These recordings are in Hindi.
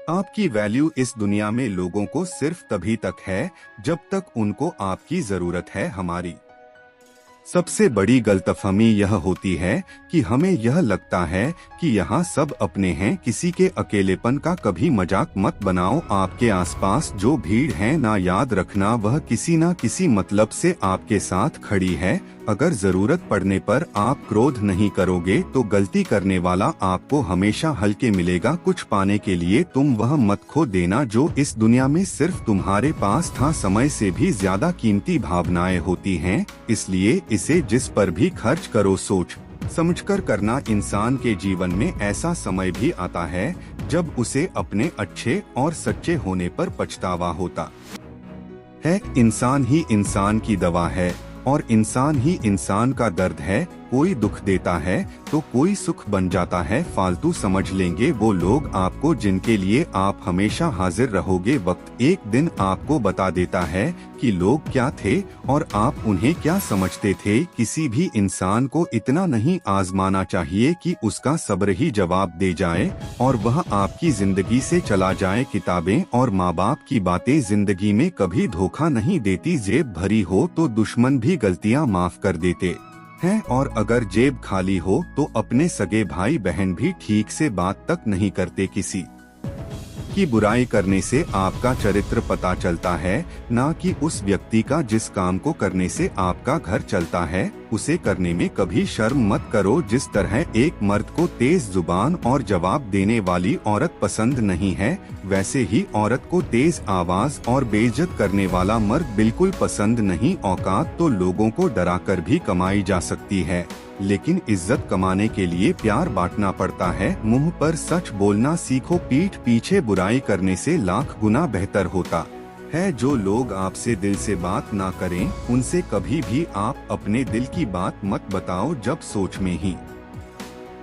आपकी वैल्यू इस दुनिया में लोगों को सिर्फ तभी तक है जब तक उनको आपकी जरूरत है। हमारी सबसे बड़ी गलतफहमी यह होती है कि हमें यह लगता है कि यहाँ सब अपने हैं। किसी के अकेलेपन का कभी मजाक मत बनाओ। आपके आसपास जो भीड़ है ना, याद रखना वह किसी न किसी मतलब से आपके साथ खड़ी है। अगर जरूरत पड़ने पर आप क्रोध नहीं करोगे तो गलती करने वाला आपको हमेशा हल्के मिलेगा। कुछ पाने के लिए तुम वह मत खो देना जो इस दुनिया में सिर्फ तुम्हारे पास था। समय से भी ज्यादा कीमती भावनाएं होती हैं, इसलिए इसे जिस पर भी खर्च करो सोच समझकर करना। इंसान के जीवन में ऐसा समय भी आता है जब उसे अपने अच्छे और सच्चे होने पर पछतावा होता है। इंसान ही इंसान की दवा है और इंसान ही इंसान का दर्द है। कोई दुख देता है तो कोई सुख बन जाता है। फालतू समझ लेंगे वो लोग आपको जिनके लिए आप हमेशा हाजिर रहोगे। वक्त एक दिन आपको बता देता है कि लोग क्या थे और आप उन्हें क्या समझते थे। किसी भी इंसान को इतना नहीं आजमाना चाहिए कि उसका सब्र ही जवाब दे जाए और वह आपकी जिंदगी से चला जाए। किताबें और माँ बाप की बातें जिंदगी में कभी धोखा नहीं देती। जेब भरी हो तो दुश्मन भी गलतियाँ माफ कर देते हैं और अगर जेब खाली हो तो अपने सगे भाई बहन भी ठीक से बात तक नहीं करते। किसी की बुराई करने से आपका चरित्र पता चलता है, ना कि उस व्यक्ति का जिस काम को करने से आपका घर चलता है। उसे करने में कभी शर्म मत करो। जिस तरह एक मर्द को तेज जुबान और जवाब देने वाली औरत पसंद नहीं है, वैसे ही औरत को तेज आवाज और बेइज्जत करने वाला मर्द बिल्कुल पसंद नहीं। औकात तो लोगों को डराकर भी कमाई जा सकती है, लेकिन इज्जत कमाने के लिए प्यार बांटना पड़ता है। मुंह पर सच बोलना सीखो, पीठ पीछे बुराई करने से लाख गुना बेहतर होता है। जो लोग आपसे दिल से बात ना करें उनसे कभी भी आप अपने दिल की बात मत बताओ। जब सोच में ही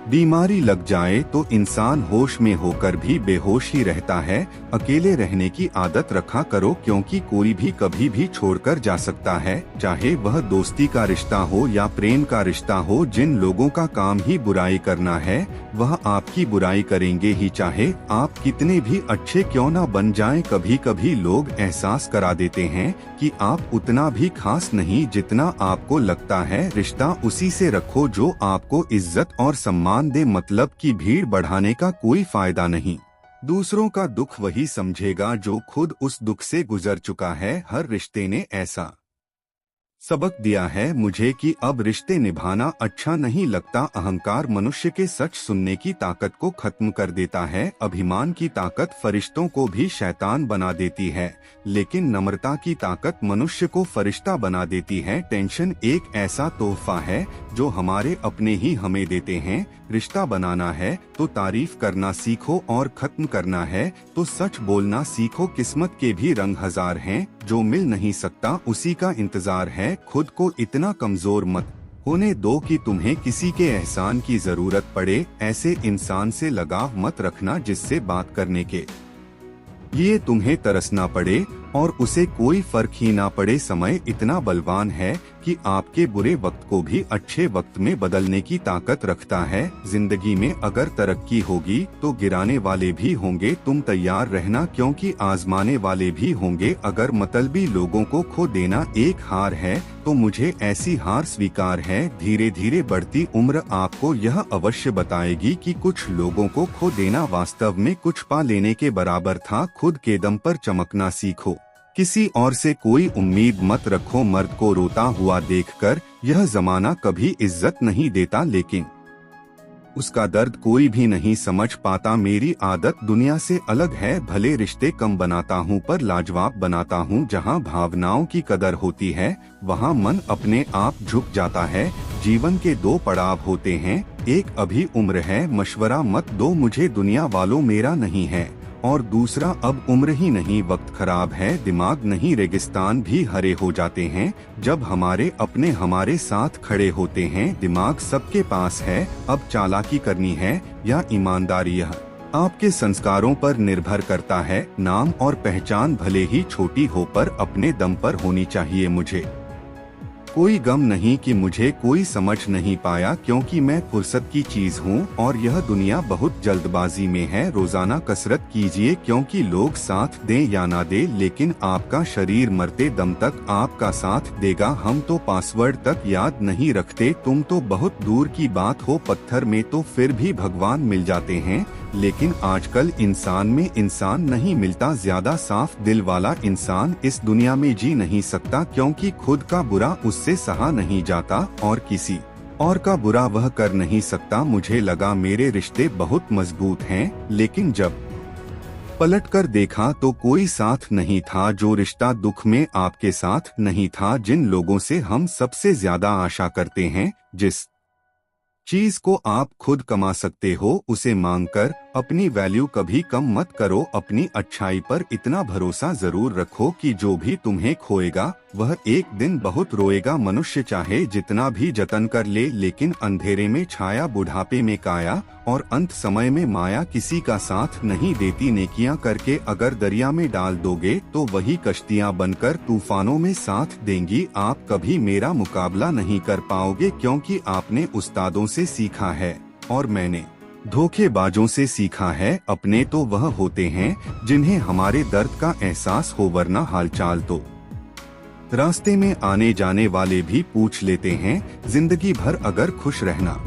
बीमारी लग जाए तो इंसान होश में होकर भी बेहोश ही रहता है। अकेले रहने की आदत रखा करो, क्योंकि कोई भी कभी भी छोड़कर जा सकता है, चाहे वह दोस्ती का रिश्ता हो या प्रेम का रिश्ता हो। जिन लोगों का काम ही बुराई करना है वह आपकी बुराई करेंगे ही, चाहे आप कितने भी अच्छे क्यों ना बन जाएं। कभी कभी लोग एहसास करा देते हैं कि आप उतना भी खास नहीं जितना आपको लगता है। रिश्ता उसी से रखो जो आपको इज्जत और सम्मान दे। मतलब की भीड़ बढ़ाने का कोई फायदा नहीं। दूसरों का दुख वही समझेगा जो खुद उस दुख से गुजर चुका है। हर रिश्ते ने ऐसा सबक दिया है मुझे कि अब रिश्ते निभाना अच्छा नहीं लगता। अहंकार मनुष्य के सच सुनने की ताकत को खत्म कर देता है। अभिमान की ताकत फरिश्तों को भी शैतान बना देती है, लेकिन नम्रता की ताकत मनुष्य को फरिश्ता बना देती है। टेंशन एक ऐसा तोहफा है जो हमारे अपने ही हमें देते हैं। रिश्ता बनाना है तो तारीफ करना सीखो और खत्म करना है तो सच बोलना सीखो। किस्मत के भी रंग हजार हैं, जो मिल नहीं सकता उसी का इंतजार है। खुद को इतना कमजोर मत होने दो कि तुम्हें किसी के एहसान की जरूरत पड़े। ऐसे इंसान से लगाव मत रखना जिससे बात करने के ये तुम्हें तरसना पड़े और उसे कोई फर्क ही ना पड़े। समय इतना बलवान है कि आपके बुरे वक्त को भी अच्छे वक्त में बदलने की ताकत रखता है। जिंदगी में अगर तरक्की होगी तो गिराने वाले भी होंगे, तुम तैयार रहना, क्योंकि आजमाने वाले भी होंगे। अगर मतलबी लोगों को खो देना एक हार है तो मुझे ऐसी हार स्वीकार है। धीरे धीरे बढ़ती उम्र आपको यह अवश्य बताएगी कि कुछ लोगों को खो देना वास्तव में कुछ पा लेने के बराबर था। खुद के दम पर चमकना सीखो, किसी और से कोई उम्मीद मत रखो। मर्द को रोता हुआ देखकर यह जमाना कभी इज्जत नहीं देता, लेकिन उसका दर्द कोई भी नहीं समझ पाता। मेरी आदत दुनिया से अलग है, भले रिश्ते कम बनाता हूँ पर लाजवाब बनाता हूँ। जहाँ भावनाओं की कदर होती है वहाँ मन अपने आप झुक जाता है। जीवन के दो पड़ाव होते हैं, एक अभी उम्र है, मशवरा मत दो मुझे दुनिया वालों मेरा नहीं है, और दूसरा अब उम्र ही नहीं वक्त खराब है। दिमाग नहीं रेगिस्तान भी हरे हो जाते हैं जब हमारे अपने हमारे साथ खड़े होते हैं। दिमाग सबके पास है, अब चालाकी करनी है या ईमानदारी यह आपके संस्कारों पर निर्भर करता है। नाम और पहचान भले ही छोटी हो पर अपने दम पर होनी चाहिए। मुझे कोई गम नहीं कि मुझे कोई समझ नहीं पाया, क्योंकि मैं फुर्सत की चीज हूँ और यह दुनिया बहुत जल्दबाजी में है। रोजाना कसरत कीजिए, क्योंकि लोग साथ दें या ना दे, लेकिन आपका शरीर मरते दम तक आपका साथ देगा। हम तो पासवर्ड तक याद नहीं रखते, तुम तो बहुत दूर की बात हो। पत्थर में तो फिर भी भगवान मिल जाते हैं, लेकिन आजकल इंसान में इंसान नहीं मिलता। ज्यादा साफ दिल वाला इंसान इस दुनिया में जी नहीं सकता, क्योंकि खुद का बुरा उससे सहा नहीं जाता और किसी और का बुरा वह कर नहीं सकता। मुझे लगा मेरे रिश्ते बहुत मजबूत हैं, लेकिन जब पलटकर देखा तो कोई साथ नहीं था। जो रिश्ता दुख में आपके साथ नहीं था। जिन लोगों से हम सबसे ज्यादा आशा करते हैं, जिस चीज को आप खुद कमा सकते हो, उसे मांगकर अपनी वैल्यू कभी कम मत करो। अपनी अच्छाई पर इतना भरोसा जरूर रखो कि जो भी तुम्हें खोएगा वह एक दिन बहुत रोएगा। मनुष्य चाहे जितना भी जतन कर ले, लेकिन अंधेरे में छाया, बुढ़ापे में काया और अंत समय में माया किसी का साथ नहीं देती। नेकियां करके अगर दरिया में डाल दोगे तो वही कश्तियां बनकर तूफानों में साथ देंगी। आप कभी मेरा मुकाबला नहीं कर पाओगे, क्योंकि आपने उस्तादों से सीखा है और मैंने धोखेबाजों से सीखा है। अपने तो वह होते हैं जिन्हें हमारे दर्द का एहसास हो, वरना हालचाल तो रास्ते में आने जाने वाले भी पूछ लेते हैं। जिंदगी भर अगर खुश रहना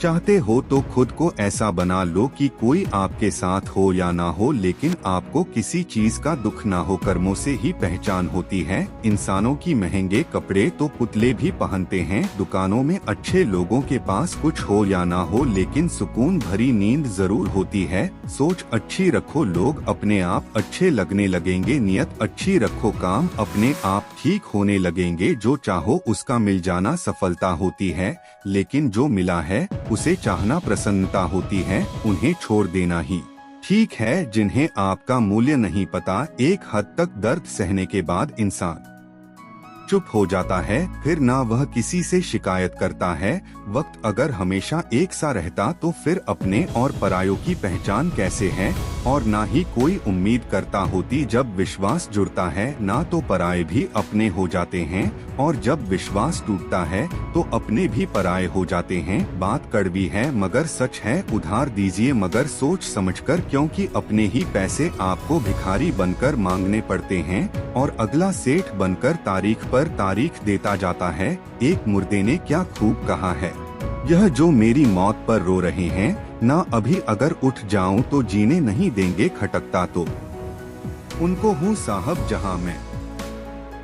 चाहते हो तो खुद को ऐसा बना लो कि कोई आपके साथ हो या ना हो, लेकिन आपको किसी चीज का दुख ना हो। कर्मों से ही पहचान होती है। इंसानों की महंगे कपड़े तो पुतले भी पहनते हैं। दुकानों में अच्छे लोगों के पास कुछ हो या ना हो, लेकिन सुकून भरी नींद जरूर होती है। सोच अच्छी रखो, लोग अपने आप अच्छे लगने लगेंगे। नियत अच्छी रखो, काम अपने आप ठीक होने लगेंगे। जो चाहो उसका मिल जाना सफलता होती है, लेकिन जो मिला है उसे चाहना प्रसन्नता होती है। उन्हें छोड़ देना ही ठीक है जिन्हें आपका मूल्य नहीं पता। एक हद तक दर्द सहने के बाद इंसान चुप हो जाता है, फिर ना वह किसी से शिकायत करता है। वक्त अगर हमेशा एक सा रहता तो फिर अपने और परायों की पहचान कैसे है, और ना ही कोई उम्मीद करता होती। जब विश्वास जुड़ता है ना तो पराये भी अपने हो जाते हैं, और जब विश्वास टूटता है तो अपने भी पराये हो जाते हैं। बात कड़वी है मगर सच है, उधार दीजिए मगर सोच समझकर, क्योंकि अपने ही पैसे आपको भिखारी बनकर मांगने पड़ते हैं और अगला सेठ बनकर तारीख पर तारीख देता जाता है। एक मुर्दे ने क्या खूब कहा है, यह जो मेरी मौत पर रो रहे हैं, ना अभी अगर उठ जाऊं तो जीने नहीं देंगे। खटकता तो उनको हूँ साहब जहां मैं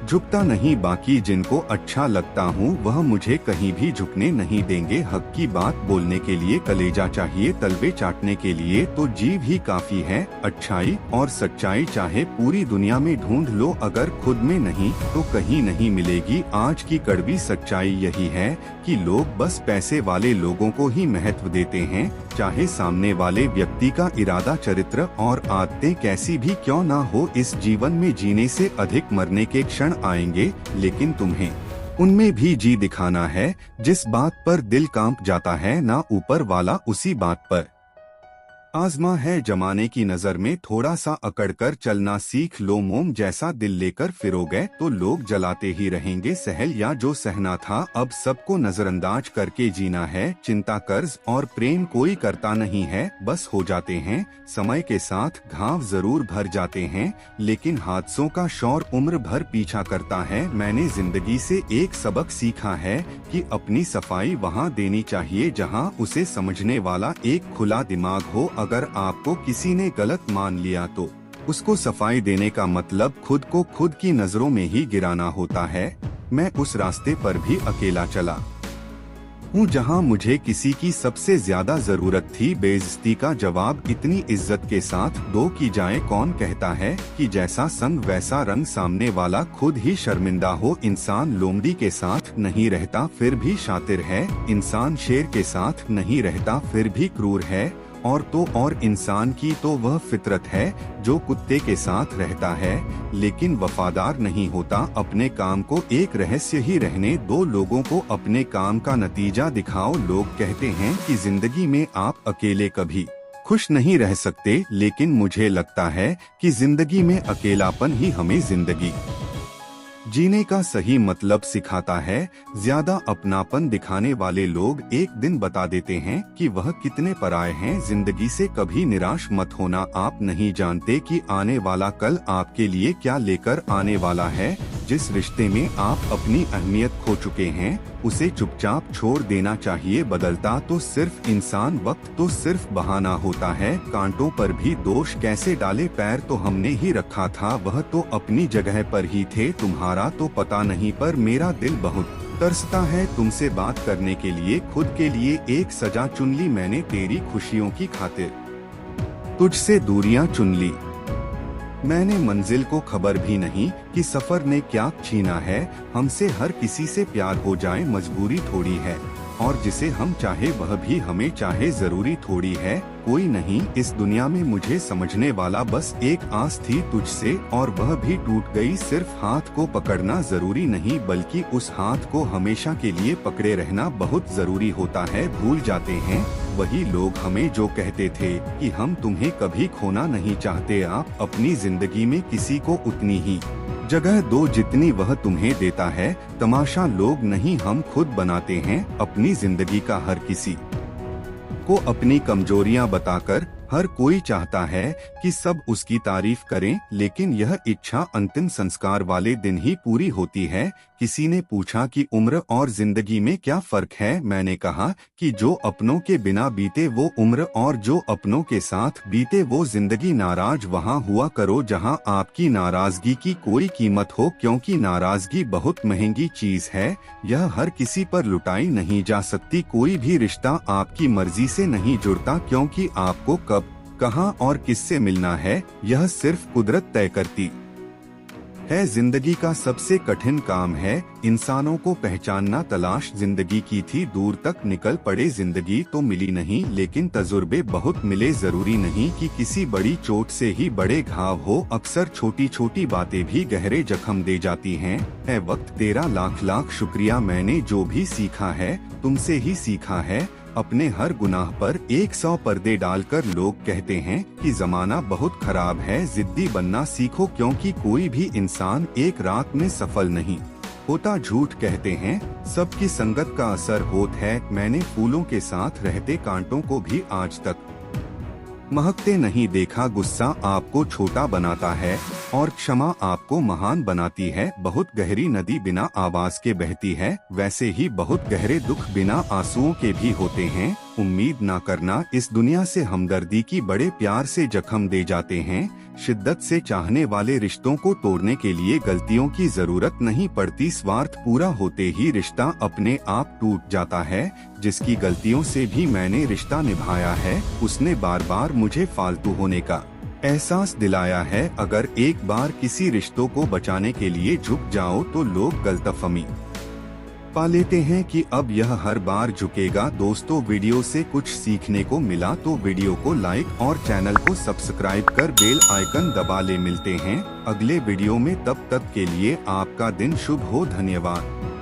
झुकता नहीं, बाकी जिनको अच्छा लगता हूँ वह मुझे कहीं भी झुकने नहीं देंगे। हक की बात बोलने के लिए कलेजा चाहिए, तलवे चाटने के लिए तो जीभ ही काफी है। अच्छाई और सच्चाई चाहे पूरी दुनिया में ढूंढ लो, अगर खुद में नहीं तो कहीं नहीं मिलेगी। आज की कड़वी सच्चाई यही है कि लोग बस पैसे वाले लोगों को ही महत्व देते हैं, चाहे सामने वाले व्यक्ति का इरादा, चरित्र और आदतें कैसी भी क्यों ना हो। इस जीवन में जीने से अधिक मरने के क्षण आएंगे, लेकिन तुम्हें उनमें भी जी दिखाना है। जिस बात पर दिल कांप जाता है ना ऊपर वाला उसी बात पर आजमा है। जमाने की नजर में थोड़ा सा अकड़कर चलना सीख लो। मोम जैसा दिल लेकर फिरोगे तो लोग जलाते ही रहेंगे। सहल या जो सहना था, अब सबको नजरअंदाज करके जीना है। चिंता, कर्ज और प्रेम कोई करता नहीं है, बस हो जाते हैं। समय के साथ घाव जरूर भर जाते हैं, लेकिन हादसों का शौर उम्र भर पीछा करता है। मैंने जिंदगी से एक सबक सीखा है कि अपनी सफाई वहाँ देनी चाहिए जहाँ उसे समझने वाला एक खुला दिमाग हो। अगर आपको किसी ने गलत मान लिया तो उसको सफाई देने का मतलब खुद को खुद की नजरों में ही गिराना होता है। मैं उस रास्ते पर भी अकेला चला हूँ जहाँ मुझे किसी की सबसे ज्यादा जरूरत थी। बेइज्जती का जवाब इतनी इज्जत के साथ दो की जाए। कौन कहता है कि जैसा संग वैसा रंग, सामने वाला खुद ही शर्मिंदा हो। इंसान लोमड़ी के साथ नहीं रहता फिर भी शातिर है, इंसान शेर के साथ नहीं रहता फिर भी क्रूर है। और तो और इंसान की तो वह फितरत है जो कुत्ते के साथ रहता है लेकिन वफादार नहीं होता। अपने काम को एक रहस्य ही रहने दो, लोगों को अपने काम का नतीजा दिखाओ। लोग कहते हैं कि जिंदगी में आप अकेले कभी खुश नहीं रह सकते, लेकिन मुझे लगता है कि जिंदगी में अकेलापन ही हमें जिंदगी जीने का सही मतलब सिखाता है। ज्यादा अपनापन दिखाने वाले लोग एक दिन बता देते हैं कि वह कितने पराये हैं। जिंदगी से कभी निराश मत होना, आप नहीं जानते कि आने वाला कल आपके लिए क्या लेकर आने वाला है। जिस रिश्ते में आप अपनी अहमियत खो चुके हैं उसे चुपचाप छोड़ देना चाहिए। बदलता तो सिर्फ इंसान, वक्त तो सिर्फ बहाना होता है। कांटों पर भी दोष कैसे डाले, पैर तो हमने ही रखा था, वह तो अपनी जगह पर ही थे। तुम्हारा तो पता नहीं पर मेरा दिल बहुत तरसता है तुमसे बात करने के लिए। खुद के लिए एक सजा चुन ली मैंने, तेरी खुशियों की खातिर तुझसे दूरियां चुन ली। मैंने मंजिल को खबर भी नहीं कि सफर ने क्या छीना है हमसे। हर किसी से प्यार हो जाए मजबूरी थोड़ी है, और जिसे हम चाहे वह भी हमें चाहे जरूरी थोड़ी है। कोई नहीं इस दुनिया में मुझे समझने वाला, बस एक आस थी तुझसे और वह भी टूट गई। सिर्फ हाथ को पकड़ना जरूरी नहीं बल्कि उस हाथ को हमेशा के लिए पकड़े रहना बहुत जरूरी होता है। भूल जाते हैं वही लोग हमें जो कहते थे कि हम तुम्हें कभी खोना नहीं चाहते। आप अपनी जिंदगी में किसी को उतनी ही जगह दो जितनी वह तुम्हें देता है। तमाशा लोग नहीं हम खुद बनाते हैं अपनी जिंदगी का। हर किसी को अपनी कमजोरियां बताकर हर कोई चाहता है कि सब उसकी तारीफ करें, लेकिन यह इच्छा अंतिम संस्कार वाले दिन ही पूरी होती है। किसी ने पूछा कि उम्र और जिंदगी में क्या फर्क है। मैंने कहा कि जो अपनों के बिना बीते वो उम्र और जो अपनों के साथ बीते वो जिंदगी। नाराज वहाँ हुआ करो जहाँ आपकी नाराजगी की कोई कीमत हो, क्योंकि नाराजगी बहुत महंगी चीज है। यह हर किसी पर लुटाई नहीं जा सकती। कोई भी रिश्ता आपकी मर्जी से नहीं जुड़ता, क्योंकि आपको कब कहाँ और किससे मिलना है यह सिर्फ कुदरत तय करती है। जिंदगी का सबसे कठिन काम है इंसानों को पहचानना। तलाश जिंदगी की थी दूर तक निकल पड़े, जिंदगी तो मिली नहीं लेकिन तजुर्बे बहुत मिले। जरूरी नहीं कि किसी बड़ी चोट से ही बड़े घाव हो, अक्सर छोटी छोटी बातें भी गहरे जख्म दे जाती हैं। है वक्त तेरा लाख लाख शुक्रिया, मैंने जो भी सीखा है तुमसे ही सीखा है। अपने हर गुनाह पर 100 पर्दे डालकर लोग कहते हैं कि जमाना बहुत खराब है। जिद्दी बनना सीखो, क्योंकि कोई भी इंसान एक रात में सफल नहीं होता। झूठ कहते हैं सबकी संगत का असर होता है। मैंने फूलों के साथ रहते कांटों को भी आज तक महकते नहीं देखा। गुस्सा आपको छोटा बनाता है और क्षमा आपको महान बनाती है। बहुत गहरी नदी बिना आवाज के बहती है, वैसे ही बहुत गहरे दुख बिना आंसुओं के भी होते हैं। उम्मीद ना करना इस दुनिया से हमदर्दी की, बड़े प्यार से जख्म दे जाते हैं। शिद्दत से चाहने वाले रिश्तों को तोड़ने के लिए गलतियों की जरूरत नहीं पड़ती। स्वार्थ पूरा होते ही रिश्ता अपने आप टूट जाता है। जिसकी गलतियों से भी मैंने रिश्ता निभाया है उसने बार बार मुझे फालतू होने का एहसास दिलाया है। अगर एक बार किसी रिश्तों को बचाने के लिए झुक जाओ तो लोग गलतफहमी पा लेते हैं कि अब यह हर बार झुकेगा। दोस्तों, वीडियो से कुछ सीखने को मिला तो वीडियो को लाइक और चैनल को सब्सक्राइब कर बेल आइकन दबा ले। मिलते हैं अगले वीडियो में, तब तक के लिए आपका दिन शुभ हो। धन्यवाद।